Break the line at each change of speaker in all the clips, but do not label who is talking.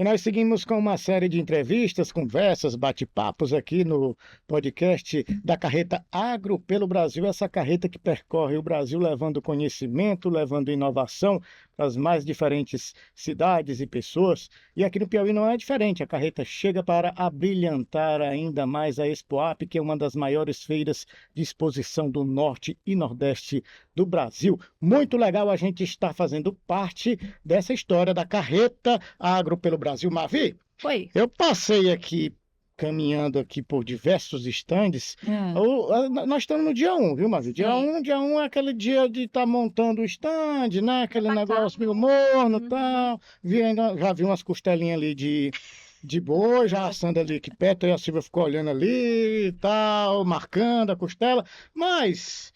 nós seguimos com uma série de entrevistas, conversas, bate-papos aqui no podcast da Carreta Agro pelo Brasil, essa carreta que percorre o Brasil levando conhecimento, levando inovação para as mais diferentes cidades e pessoas. E aqui no Piauí não é diferente, a carreta chega para abrilhantar ainda mais a Expoap, que é uma das maiores feiras de exposição do Norte e Nordeste do Brasil. Muito legal a gente estar fazendo parte dessa história da Carreta Agro pelo Brasil. Mavi,
Oi.
eu passei aqui, caminhando aqui por diversos estandes. Nós estamos no dia 1, viu, Mavi? Dia 1 é aquele dia de estar montando o stand, né? Aquele negócio meio morno e tal. Já vi umas costelinhas ali de boi, já assando ali aqui perto, e a Silvia ficou olhando ali e tal, marcando a costela, mas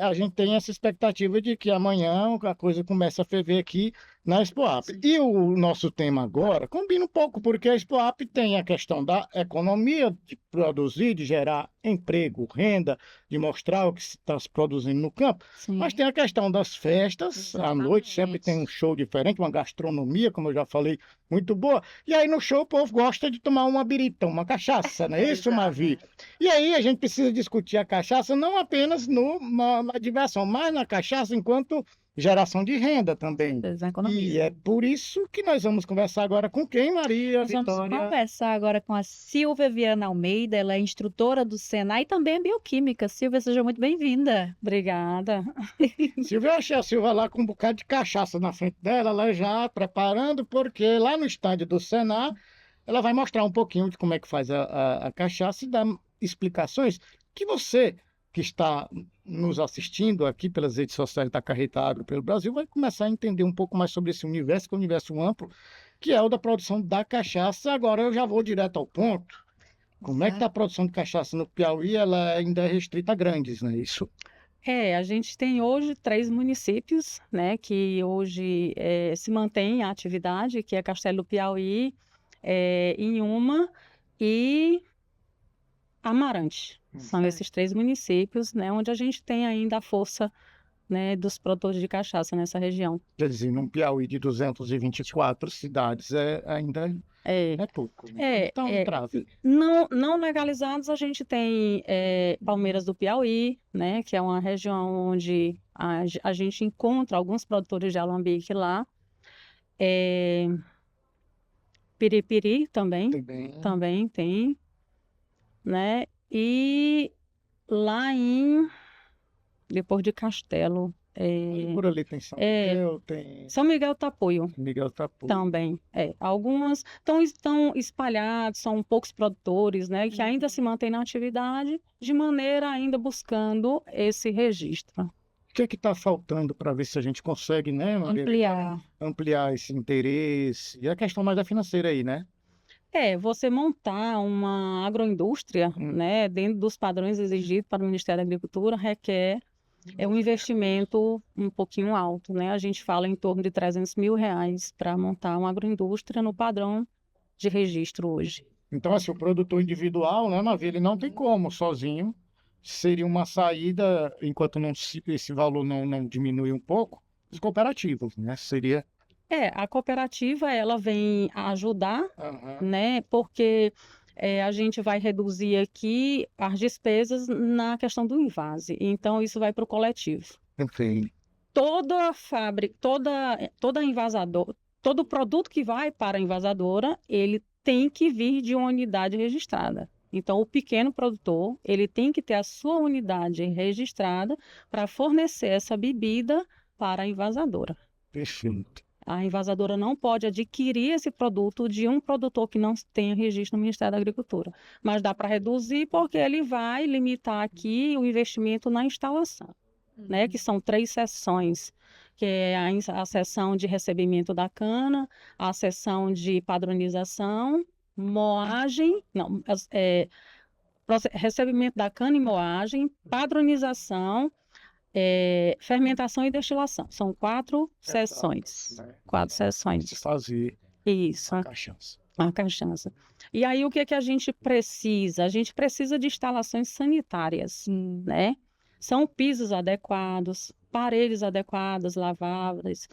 a gente tem essa expectativa de que amanhã a coisa começa a ferver aqui na Expoap. E o nosso tema agora combina um pouco, porque a Expoap tem a questão da economia, de produzir, de gerar emprego, renda, de mostrar o que está se produzindo no campo, mas tem a questão das festas, à noite sempre tem um show diferente, uma gastronomia, como eu já falei, muito boa, e aí no show o povo gosta de tomar uma birita, uma cachaça, não é isso, Mavi? E aí a gente precisa discutir a cachaça não apenas na diversão, mas na cachaça enquanto geração de renda também. E é por isso que nós vamos conversar agora com quem, Maria
Nós
Vitória?
vamos conversar agora com a Silvia Viana Almeida, ela é instrutora do Senai e também é bioquímica. Silvia, seja muito bem-vinda. Obrigada.
Silvia, eu achei a Silvia lá com um bocado de cachaça na frente dela, ela já preparando, porque lá no estádio do Senai, ela vai mostrar um pouquinho de como é que faz a cachaça e dar explicações que você que está nos assistindo aqui pelas redes sociais da Carreta Agro pelo Brasil vai começar a entender um pouco mais sobre esse universo, que é um universo amplo, que é o da produção da cachaça. Agora eu já vou direto ao ponto. Como é que está a produção de cachaça no Piauí? Ela ainda é restrita a grandes, não é isso?
A gente tem hoje 3 municípios, né, que hoje se mantém a atividade, que é Castelo do Piauí, Inhuma e Amarante. São esses 3 municípios, né, onde a gente tem ainda a força, né, dos produtores de cachaça nessa região.
Quer dizer, num Piauí de 224 cidades, ainda é pouco, né? Então, trave.
Não legalizados, a gente tem Palmeiras do Piauí, né, que é uma região onde a gente encontra alguns produtores de alambique lá. Piripiri também tem, né? E lá depois de Castelo,
Por ali tem São Miguel, tem
São Miguel Tapuio
Miguel Tapu.
também. Algumas estão espalhados, são poucos produtores, né, que ainda se mantêm na atividade, de maneira ainda buscando esse registro.
O que é que está faltando para ver se a gente consegue, né, Maria, ampliar esse interesse? E a questão mais da financeira aí, né?
Você montar uma agroindústria, né, dentro dos padrões exigidos para o Ministério da Agricultura requer um investimento um pouquinho alto, né? A gente fala em torno de R$300 mil para montar uma agroindústria no padrão de registro hoje.
Então, assim, o produtor individual, né, Mavi, ele não tem como sozinho. Seria uma saída, enquanto esse valor não diminui um pouco, as cooperativas, né? Seria...
A cooperativa, ela vem ajudar, né? Porque a gente vai reduzir aqui as despesas na questão do invase. Então, isso vai para o coletivo.
Enfim.
Toda fábrica, toda envasadora, todo produto que vai para a envasadora, ele tem que vir de uma unidade registrada. Então, o pequeno produtor, ele tem que ter a sua unidade registrada para fornecer essa bebida para a envasadora.
Perfeito.
A envasadora não pode adquirir esse produto de um produtor que não tenha registro no Ministério da Agricultura. Mas dá para reduzir porque ele vai limitar aqui o investimento na instalação, né? Que são 3 seções, que é a seção de recebimento da cana, a seção de padronização, moagem, recebimento da cana e moagem, padronização, fermentação e destilação. São 4 sessões. 4 sessões.
De fazer
isso. A cachaça. E aí, o que a gente precisa? A gente precisa de instalações sanitárias, né? São pisos adequados, paredes adequadas, laváveis,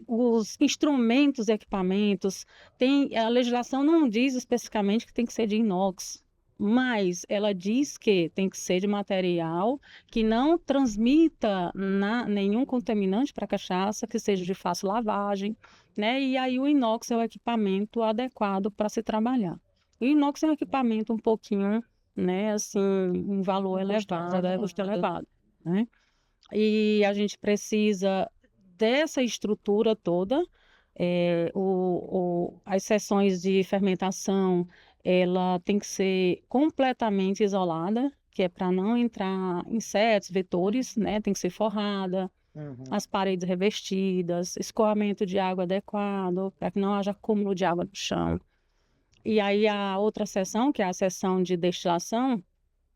os instrumentos e equipamentos. A legislação não diz especificamente que tem que ser de inox, mas ela diz que tem que ser de material que não transmita nenhum contaminante para a cachaça, que seja de fácil lavagem, né? E aí o inox é o equipamento adequado para se trabalhar. O inox é um equipamento um pouquinho, né, assim, um valor elevado, custo elevado, né? E a gente precisa dessa estrutura toda, as seções de fermentação, ela tem que ser completamente isolada, que é para não entrar insetos, vetores, né? Tem que ser forrada, as paredes revestidas, escoamento de água adequado, para que não haja acúmulo de água no chão. E aí a outra seção, que é a seção de destilação,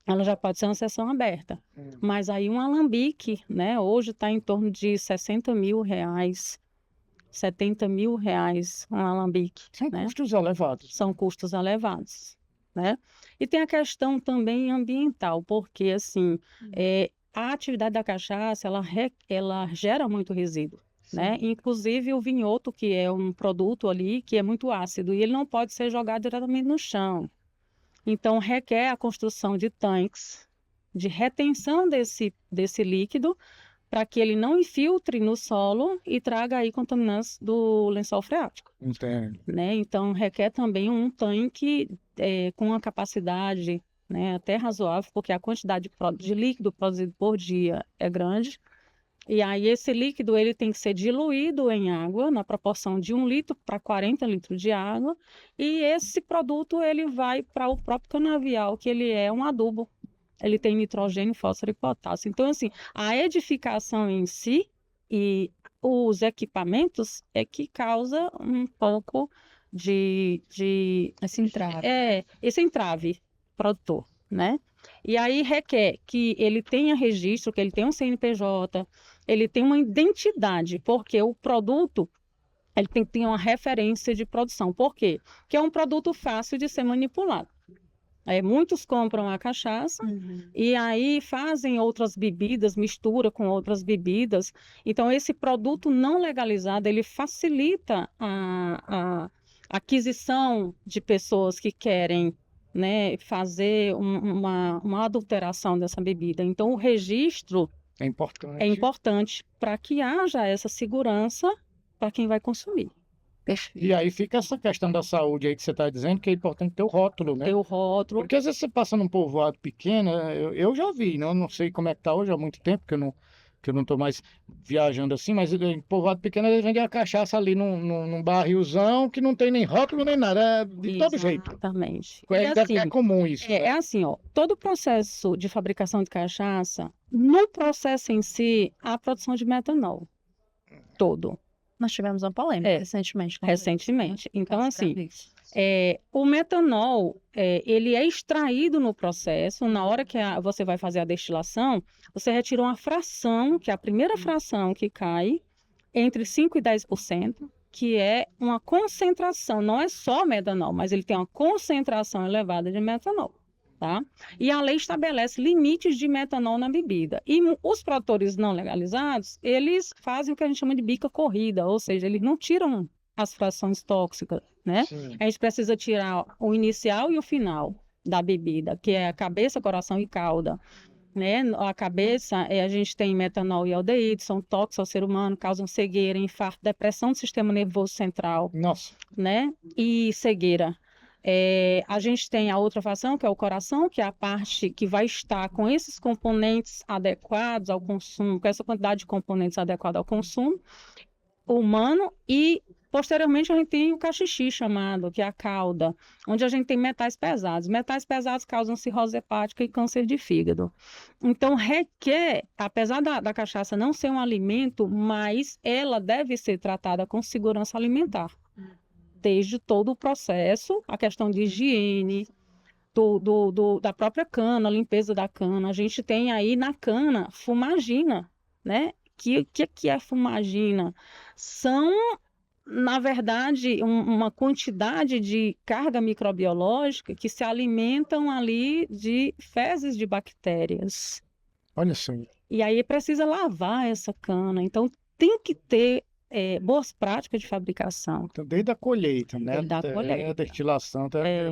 ela já pode ser uma seção aberta. Mas aí um alambique, né? Hoje está em torno de R$60 mil, R$70 mil um alambique.
São
né?
custos elevados.
São custos elevados, né? E tem a questão também ambiental, porque assim, a atividade da cachaça, ela gera muito resíduo. Né? Inclusive o vinhoto, que é um produto ali que é muito ácido, e ele não pode ser jogado diretamente no chão. Então, requer a construção de tanques de retenção desse líquido para que ele não infiltre no solo e traga aí contaminantes do lençol freático.
Entendo.
Né? Então, requer também um tanque com uma capacidade, né, até razoável, porque a quantidade de líquido produzido por dia é grande. E aí esse líquido ele tem que ser diluído em água na proporção de 1 litro para 40 litros de água, e esse produto ele vai para o próprio canavial, que ele é um adubo. Ele tem nitrogênio, fósforo e potássio. Então, assim, a edificação em si e os equipamentos é que causa um pouco de esse entrave produtor, né? E aí requer que ele tenha registro, que ele tenha um CNPJ, ele tenha uma identidade, porque o produto ele tem que ter uma referência de produção. Por quê? Porque é um produto fácil de ser manipulado. Muitos compram a cachaça e aí fazem outras bebidas, mistura com outras bebidas. Então, esse produto não legalizado, ele facilita a aquisição de pessoas que querem, né, fazer uma adulteração dessa bebida. Então, o registro é importante para que haja essa segurança para quem vai consumir.
E aí fica essa questão da saúde aí que você está dizendo, que é importante ter o rótulo, né?
Ter o rótulo.
Porque às vezes você passa num povoado pequeno, eu já vi, né? Eu não sei como é que tá hoje há muito tempo, que eu não tô mais viajando assim, mas em povoado pequeno eles vendem a cachaça ali num barrilzão que não tem nem rótulo nem nada, é de todo jeito.
Exatamente.
É comum isso.
É assim, ó, todo o processo de fabricação de cachaça, no processo em si, há a produção de metanol. Todo.
Nós tivemos uma polêmica recentemente.
Recentemente. Então, assim, o metanol, ele é extraído no processo. Na hora que você vai fazer a destilação, você retira uma fração, que é a primeira fração que cai, entre 5% e 10%, que é uma concentração. Não é só metanol, mas ele tem uma concentração elevada de metanol. Tá? E a lei estabelece limites de metanol na bebida. E os produtores não legalizados, eles fazem o que a gente chama de bica corrida, ou seja, eles não tiram as frações tóxicas, né?
Sim.
A gente precisa tirar o inicial e o final da bebida, que é a cabeça, coração e cauda. Né? A cabeça, a gente tem metanol e aldeído, são tóxicos ao ser humano, causam cegueira, infarto, depressão do sistema nervoso central.
Nossa.
Né? E cegueira. A gente tem a outra fração, que é o coração, que é a parte que vai estar com esses componentes adequados ao consumo, com essa quantidade de componentes adequados ao consumo humano, e posteriormente a gente tem o cachixi chamado, que é a cauda, onde a gente tem metais pesados. Metais pesados causam cirrose hepática e câncer de fígado. Então requer, apesar da cachaça não ser um alimento, mas ela deve ser tratada com segurança alimentar. Desde todo o processo, a questão de higiene, da própria cana, a limpeza da cana. A gente tem aí na cana fumagina, né? Que é fumagina? São, na verdade, uma quantidade de carga microbiológica que se alimentam ali de fezes de bactérias.
Olha só.
E aí precisa lavar essa cana. Então, tem que ter boas práticas de fabricação.
Então, desde a colheita, né?
Desde a colheita.
A destilação,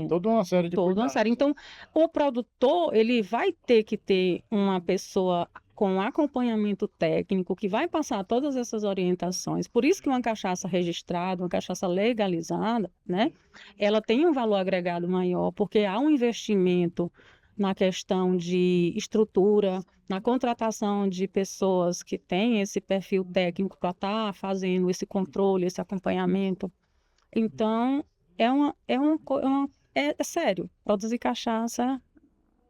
toda uma série de
Toda uma
cuidados.
série. Então, o produtor, ele vai ter que ter uma pessoa com acompanhamento técnico que vai passar todas essas orientações. Por isso que uma cachaça registrada, uma cachaça legalizada, né? Ela tem um valor agregado maior, porque há um investimento na questão de estrutura, na contratação de pessoas que têm esse perfil técnico para estar fazendo esse controle, esse acompanhamento. Então, é sério, produzir cachaça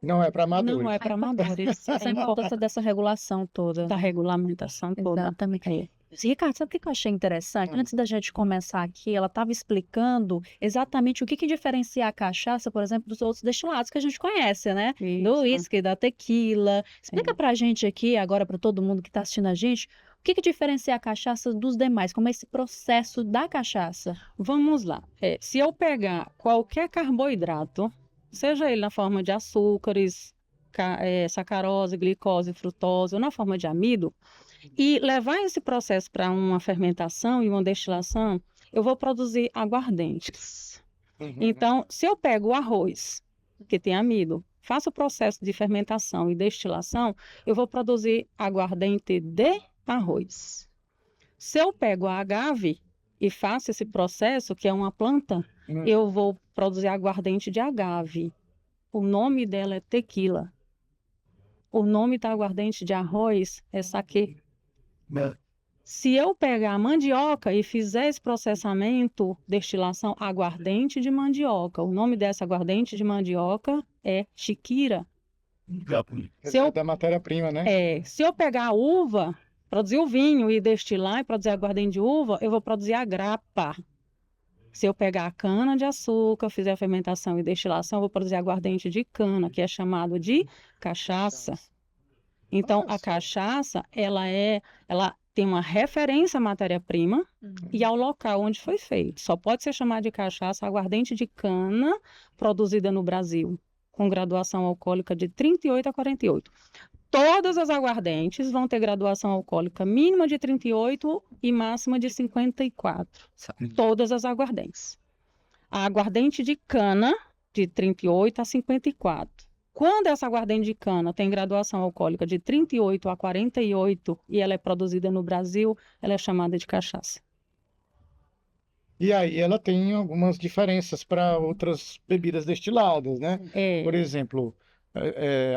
Não é para amadores.
não é para amadores.
Essa importância dessa regulação toda.
Da regulamentação toda.
Exatamente. Ricardo, sabe o que eu achei interessante? Antes da gente começar aqui, ela estava explicando exatamente o que diferencia a cachaça, por exemplo, dos outros destilados que a gente conhece, né? Do
Isso.
uísque, da tequila. Explica pra gente aqui, agora para todo mundo que está assistindo a gente, o que diferencia a cachaça dos demais? Como é esse processo da cachaça?
Vamos lá. Se eu pegar qualquer carboidrato, seja ele na forma de açúcares, sacarose, glicose, frutose, ou na forma de amido, e levar esse processo para uma fermentação e uma destilação, eu vou produzir aguardentes. Então, se eu pego o arroz, que tem amido, faço o processo de fermentação e destilação, eu vou produzir aguardente de arroz. Se eu pego a agave e faço esse processo, que é uma planta, eu vou produzir aguardente de agave. O nome dela é tequila. O nome da aguardente de arroz é saquê. Se eu pegar a mandioca e fizer esse processamento, destilação, aguardente de mandioca, o nome dessa aguardente de mandioca é chiquira.
É da matéria-prima, né?
Se eu pegar a uva, produzir o vinho e destilar e produzir aguardente de uva, eu vou produzir a grapa. Se eu pegar a cana de açúcar, fizer a fermentação e destilação, eu vou produzir aguardente de cana, que é chamado de cachaça. Então, a cachaça, ela tem uma referência à matéria-prima e ao local onde foi feito. Só pode ser chamada de cachaça aguardente de cana produzida no Brasil, com graduação alcoólica de 38 a 48. Todas as aguardentes vão ter graduação alcoólica mínima de 38 e máxima de 54. Todas as aguardentes. A aguardente de cana, de 38 a 54. Quando essa aguardente de cana tem graduação alcoólica de 38 a 48 e ela é produzida no Brasil, ela é chamada de cachaça.
E aí ela tem algumas diferenças para outras bebidas destiladas, né? Por exemplo,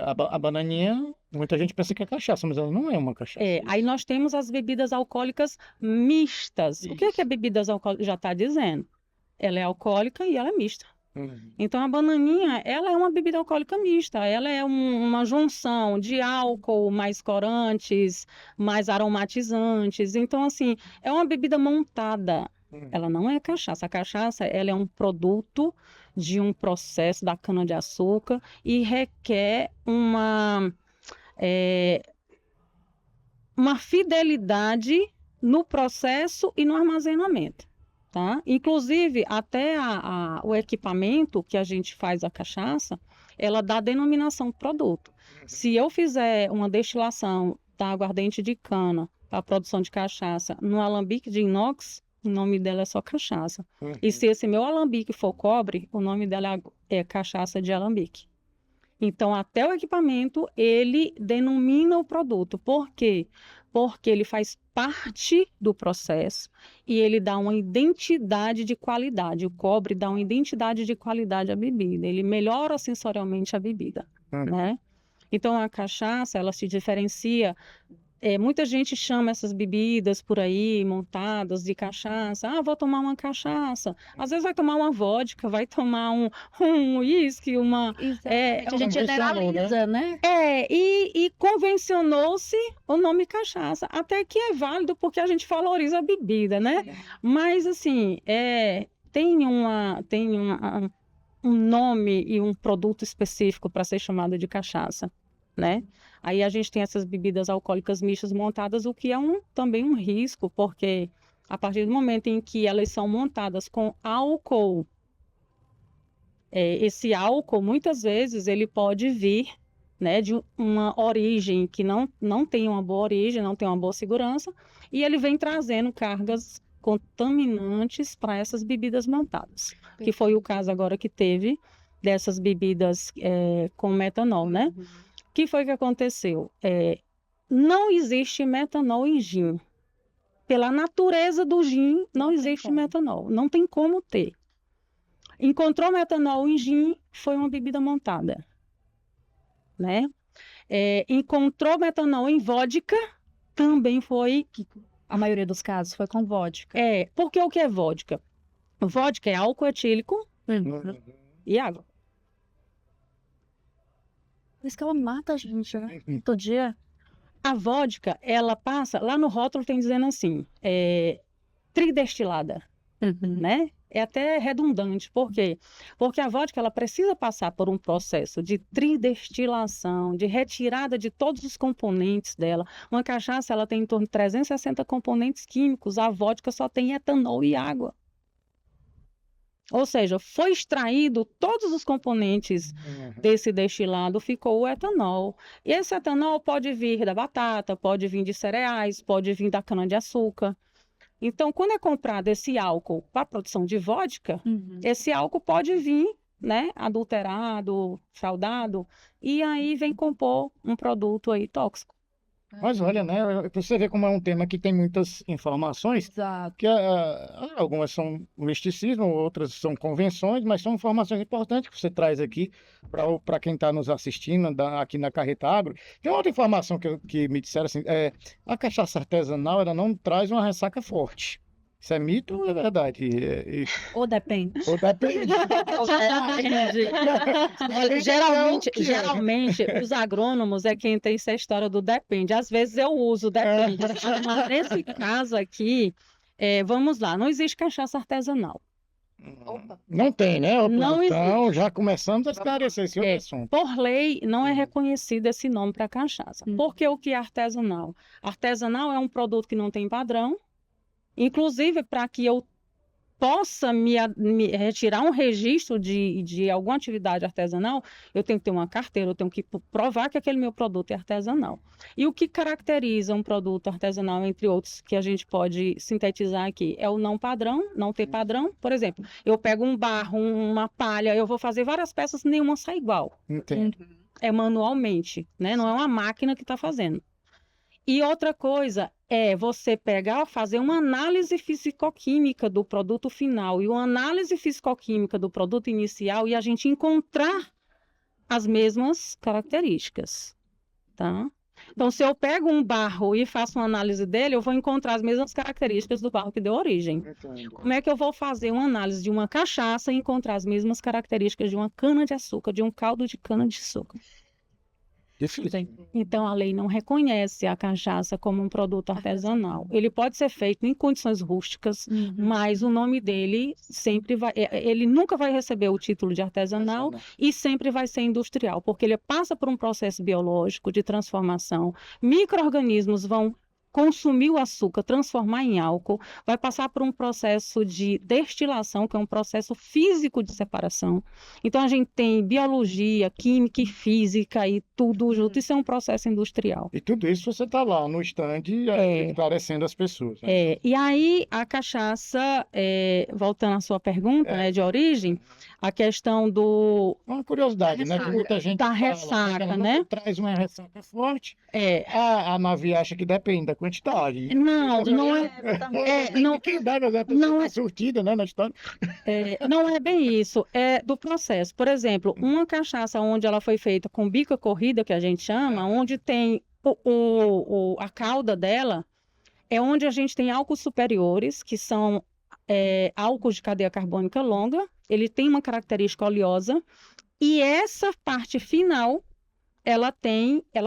a bananinha, muita gente pensa que é cachaça, mas ela não é uma cachaça.
Aí nós temos as bebidas alcoólicas mistas. O que é bebidas alcoólicas? Já está dizendo. Ela é alcoólica e ela é mista. Então, a bananinha, ela é uma bebida alcoólica mista. Ela é uma junção de álcool, mais corantes, mais aromatizantes. Então, assim, é uma bebida montada. Ela não é cachaça. A cachaça, ela é um produto de um processo da cana-de-açúcar e requer uma fidelidade no processo e no armazenamento. Tá? Inclusive, até o equipamento que a gente faz a cachaça, ela dá denominação produto. Se eu fizer uma destilação da aguardente de cana para a produção de cachaça no alambique de inox, o nome dela é só cachaça. E se esse meu alambique for cobre, o nome dela é cachaça de alambique. Então, até o equipamento, ele denomina o produto. Por quê? Porque ele faz parte do processo e ele dá uma identidade de qualidade. O cobre dá uma identidade de qualidade à bebida. Ele melhora sensorialmente a bebida, né? Então, a cachaça, ela se diferencia. Muita gente chama essas bebidas por aí, montadas de cachaça. Ah, vou tomar uma cachaça. Às vezes vai tomar uma vodka, vai tomar um uísque,
a gente generaliza, né?
E convencionou-se o nome cachaça. Até que é válido porque a gente valoriza a bebida, né? Mas, assim, tem um nome e um produto específico para ser chamado de cachaça, né? Aí a gente tem essas bebidas alcoólicas mistas montadas, o que é também um risco, porque a partir do momento em que elas são montadas com álcool, esse álcool, muitas vezes, ele pode vir né, de uma origem que não tem uma boa origem, não tem uma boa segurança, e ele vem trazendo cargas contaminantes para essas bebidas montadas, que foi o caso agora que teve dessas bebidas com metanol, né? O que foi que aconteceu? Não existe metanol em gin. Pela natureza do gin, não existe metanol. Não tem como ter. Encontrou metanol em gin, foi uma bebida montada, né? Encontrou metanol em vodka, também foi...
A maioria dos casos foi com vodka.
Porque o que é vodka? Vodka é álcool etílico e água.
Por isso que ela mata a gente, né? Todo dia.
A vodka, ela passa... Lá no rótulo tem dizendo assim, tridestilada, né? É até redundante. Por quê? Porque a vodka ela precisa passar por um processo de tridestilação, de retirada de todos os componentes dela. Uma cachaça ela tem em torno de 360 componentes químicos. A vodka só tem etanol e água. Ou seja, foi extraído todos os componentes desse destilado, ficou o etanol. E esse etanol pode vir da batata, pode vir de cereais, pode vir da cana-de-açúcar. Então, quando é comprado esse álcool para a produção de vodka, esse álcool pode vir, né, adulterado, fraudado, e aí vem compor um produto aí tóxico.
Mas olha, né, você vê como é um tema que tem muitas informações,
Exato.
que algumas são misticismo, outras são convenções, mas são informações importantes que você traz aqui para quem está nos assistindo aqui na Carreta Agro. Tem outra informação que me disseram assim, a cachaça artesanal ela não traz uma ressaca forte. Isso é mito ou é verdade?
Ou depende.
Ou depende.
Olha, geralmente, os agrônomos é quem tem essa história do depende. Às vezes eu uso depende. Mas nesse caso aqui, vamos lá, não existe cachaça artesanal.
Não tem, né?
Não
Então,
existe.
já começamos a esclarecer esse outro assunto.
Por lei, não é reconhecido esse nome para cachaça. Porque o que é artesanal? Artesanal é um produto que não tem padrão. Inclusive, para que eu possa me retirar um registro de alguma atividade artesanal, eu tenho que ter uma carteira, eu tenho que provar que aquele meu produto é artesanal. E o que caracteriza um produto artesanal, entre outros, que a gente pode sintetizar aqui, é o não padrão, não ter padrão. Por exemplo, eu pego um barro, uma palha, eu vou fazer várias peças, nenhuma sai igual.
Entendo.
É manualmente, né? Não é uma máquina que está fazendo. E outra coisa é você pegar, fazer uma análise fisicoquímica do produto final e uma análise fisicoquímica do produto inicial e a gente encontrar as mesmas características, tá? Então, se eu pego um barro e faço uma análise dele, eu vou encontrar as mesmas características do barro que deu origem.
Entendo.
Como é que eu vou fazer uma análise de uma cachaça e encontrar as mesmas características de uma cana-de-açúcar, de um caldo de cana-de-açúcar?
Difícil.
Então, a lei não reconhece a cachaça como um produto artesanal. Ele pode ser feito em condições rústicas, mas o nome dele sempre vai... Ele nunca vai receber o título de artesanal e sempre vai ser industrial, porque ele passa por um processo biológico de transformação. Micro-organismos vão consumir o açúcar, transformar em álcool, vai passar por um processo de destilação, que é um processo físico de separação. Então, a gente tem biologia, química e física e tudo junto. Isso é um processo industrial.
E tudo isso você está lá no stand esclarecendo as pessoas. Né?
E aí, a cachaça, voltando à sua pergunta, né, de origem, a questão do...
Uma curiosidade, né? Que muita gente
da
fala,
ressaca,
ela
né?
traz uma ressaca forte. A Navi acha que depende da quantidade.
Não
Não é surtida, né, na história.
Não é bem isso, é do processo. Por exemplo, uma cachaça onde ela foi feita com bica corrida, que a gente chama, onde tem a cauda dela, é onde a gente tem álcools superiores, que são álcools de cadeia carbônica longa, ele tem uma característica oleosa, e essa parte final ela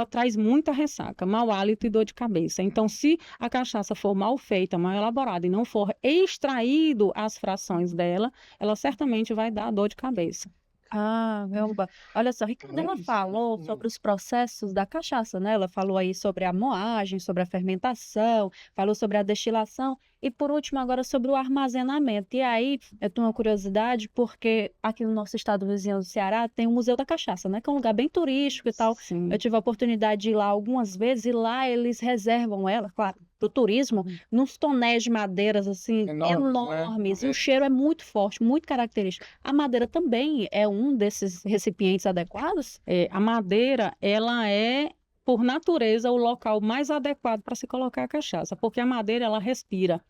traz muita ressaca, mau hálito e dor de cabeça. Então, se a cachaça for mal feita, mal elaborada e não for extraído as frações dela, ela certamente vai dar dor de cabeça.
Ah, Elba. Olha só, Ricardo, ela falou sobre os processos da cachaça, né? Ela falou aí sobre a moagem, sobre a fermentação, falou sobre a destilação e, por último, agora sobre o armazenamento. E aí, eu tenho uma curiosidade, porque aqui no nosso estado vizinho do Ceará tem o Museu da Cachaça, né? Que é um lugar bem turístico e tal.
Sim.
Eu tive a oportunidade de ir lá algumas vezes e lá eles reservam ela, claro, para o turismo, nos tonéis de madeiras, assim, enormes. E o cheiro é muito forte, muito característico. A madeira também é um desses recipientes adequados?
A madeira, ela é, por natureza, o local mais adequado para se colocar a cachaça, porque a madeira, ela respira,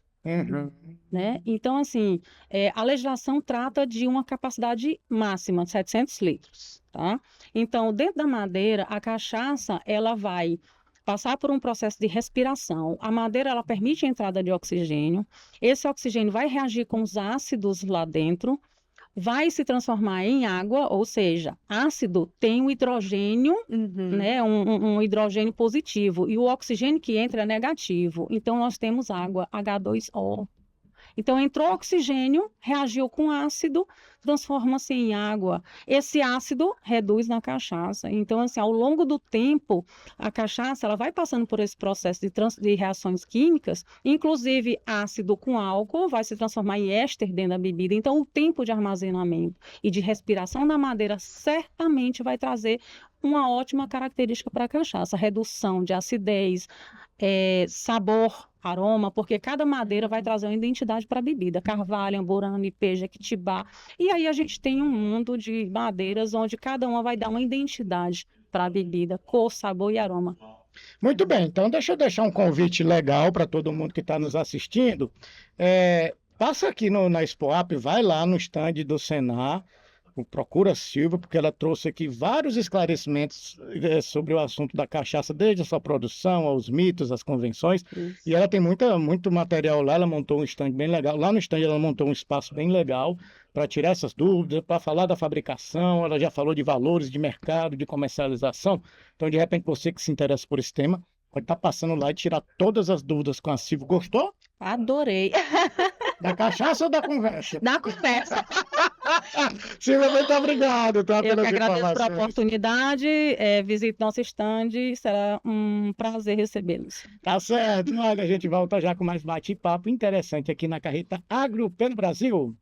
né? Então, assim, a legislação trata de uma capacidade máxima de 700 litros, tá? Então, dentro da madeira, a cachaça, ela vai passar por um processo de respiração. A madeira, ela permite a entrada de oxigênio. Esse oxigênio vai reagir com os ácidos lá dentro, vai se transformar em água, ou seja, ácido tem um hidrogênio, né, um hidrogênio positivo, e o oxigênio que entra é negativo. Então, nós temos água, H2O. Então, entrou oxigênio, reagiu com ácido, transforma-se em água. Esse ácido reduz na cachaça. Então, assim, ao longo do tempo, a cachaça ela vai passando por esse processo de reações químicas, inclusive ácido com álcool vai se transformar em éster dentro da bebida. Então, o tempo de armazenamento e de respiração da madeira certamente vai trazer uma ótima característica para a cachaça. Redução de acidez, sabor, aroma, porque cada madeira vai trazer uma identidade para a bebida. Carvalho, Amburana, Ipê, Jequitibá. E aí a gente tem um mundo de madeiras onde cada uma vai dar uma identidade para a bebida, cor, sabor e aroma.
Muito bem, então deixa eu deixar um convite legal para todo mundo que está nos assistindo. Passa aqui na Expoap, vai lá no stand do Senar, procura a Silvia, porque ela trouxe aqui vários esclarecimentos sobre o assunto da cachaça, desde a sua produção, aos mitos, às convenções.
Isso.
E ela tem muito material lá, ela montou um stand bem legal. Lá no stand ela montou um espaço bem legal para tirar essas dúvidas, para falar da fabricação, ela já falou de valores, de mercado, de comercialização. Então, de repente, você que se interessa por esse tema, pode estar passando lá e tirar todas as dúvidas com a Silvia. Gostou?
Adorei.
Da cachaça ou da conversa?
Da conversa.
Silvia, muito obrigado, tá,
Eu que
pelas
agradeço pela
informações.
oportunidade, visite nosso stand, será um prazer recebê-los.
Tá certo. Olha, a gente volta já com mais bate-papo interessante aqui na Carreta Agro pelo Brasil.